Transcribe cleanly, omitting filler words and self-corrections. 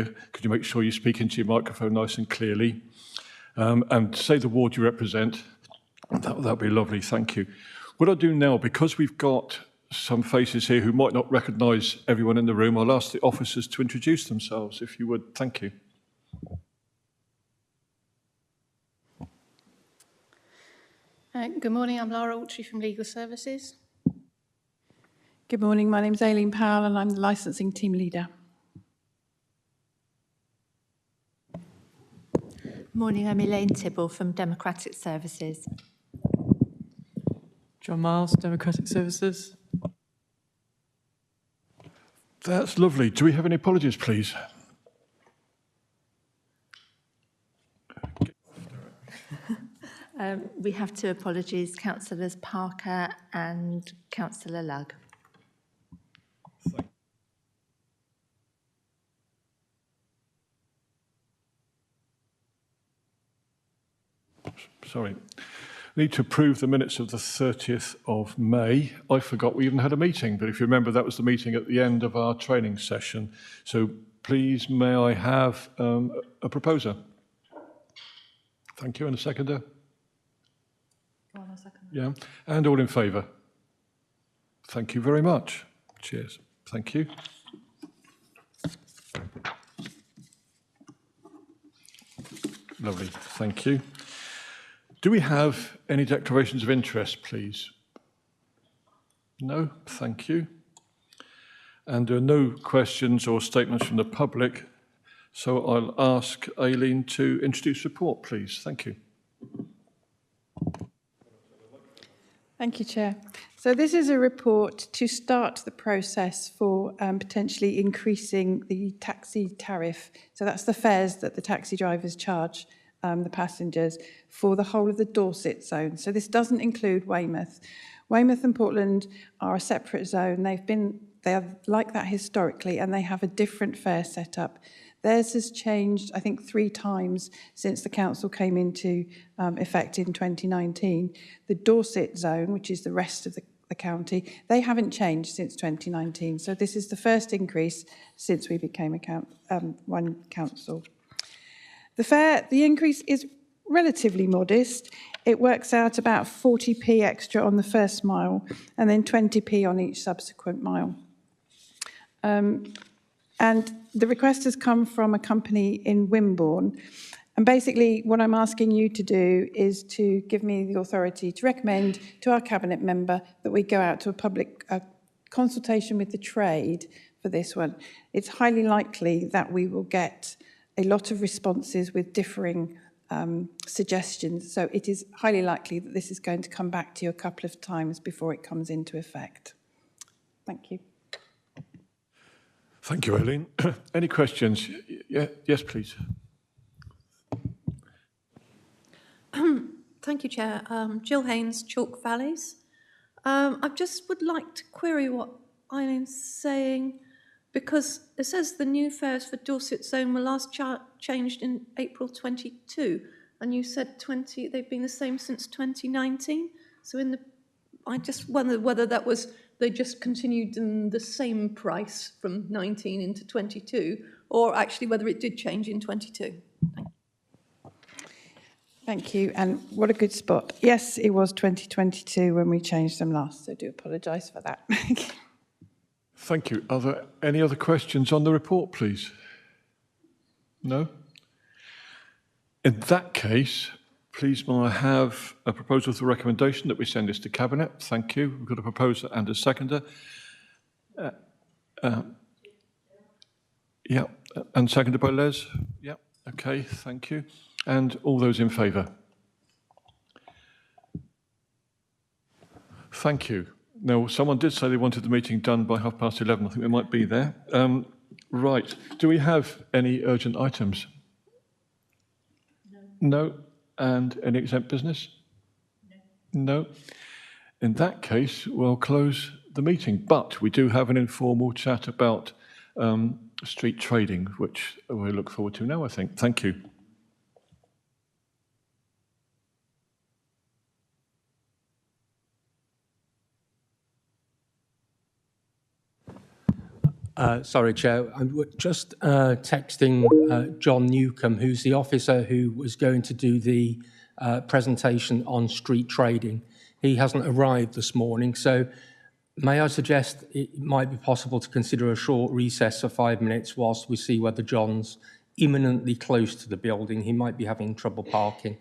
Could you make sure you speak into your microphone nice and clearly? And say the ward you represent. That'd be lovely, thank you. What I'll do now, because we've got some faces here who might not recognise everyone in the room, I'll ask the officers to introduce themselves, if you would. Thank you. Good morning, I'm Laura Autry from Legal Services. Good morning, my name's Aileen Powell and I'm the licensing team leader. Morning, I'm Elaine Tibble from Democratic Services. John Miles, Democratic Services. That's lovely. Do we have any apologies, please? We have two apologies, Councillors Parker and Councillor Lugg. Sorry. Need to approve the minutes of the 30th of May. I forgot we even had a meeting, but if you remember, that was the meeting at the end of our training session. So please, may I have a proposer? Thank you, and a seconder? Yeah, and all in favour? Thank you very much. Cheers. Thank you. Lovely, thank you. Do we have any declarations of interest, please? No, thank you. And there are no questions or statements from the public, so I'll ask Aileen to introduce the report, please. Thank you. Thank you, Chair. So this is a report to start the process for potentially increasing the taxi tariff. So that's the fares that the taxi drivers charge the passengers for the whole of the Dorset zone. So this doesn't include Weymouth. Weymouth and Portland are a separate zone. They are like that historically, and they have a different fare setup. Theirs has changed, I think, 3 times since the council came into effect in 2019. The Dorset zone, which is the rest of the county, they haven't changed since 2019. So this is the first increase since we became one council. The increase is relatively modest. It works out about 40p extra on the first mile and then 20p on each subsequent mile. And the request has come from a company in Wimborne. And basically what I'm asking you to do is to give me the authority to recommend to our cabinet member that we go out to a public consultation with the trade for this one. It's highly likely that we will get a lot of responses with differing suggestions. So it is highly likely that this is going to come back to you a couple of times before it comes into effect. Thank you. Thank you, Aileen. Any questions? Yeah, yes, please. Thank you, Chair. Jill Haynes, Chalk Valleys. I just would like to query what Eileen's saying, because it says the new fares for Dorset Zone were last changed in April 22, and you said they've been the same since 2019. So I just wonder whether that was they just continued in the same price from 19 into 22, or actually whether it did change in 22. Thank you. Thank you, and what a good spot. Yes, it was 2022 when we changed them last, so I do apologise for that. Thank you. Are there any other questions on the report, please? No? In that case, please may I have a proposal for recommendation that we send this to Cabinet? Thank you. We've got a proposer and a seconder. Yeah, and seconded by Les? Yeah, okay, thank you. And all those in favour? Thank you. Now, someone did say they wanted the meeting done by 11:30. I think they might be there. Right. Do we have any urgent items? No. And any exempt business? No. In that case, we'll close the meeting. But we do have an informal chat about street trading, which we look forward to now, I think. Thank you. Sorry, Chair. I'm just texting John Newcomb, who's the officer who was going to do the presentation on street trading. He hasn't arrived this morning, so may I suggest it might be possible to consider a short recess for 5 minutes whilst we see whether John's imminently close to the building. He might be having trouble parking.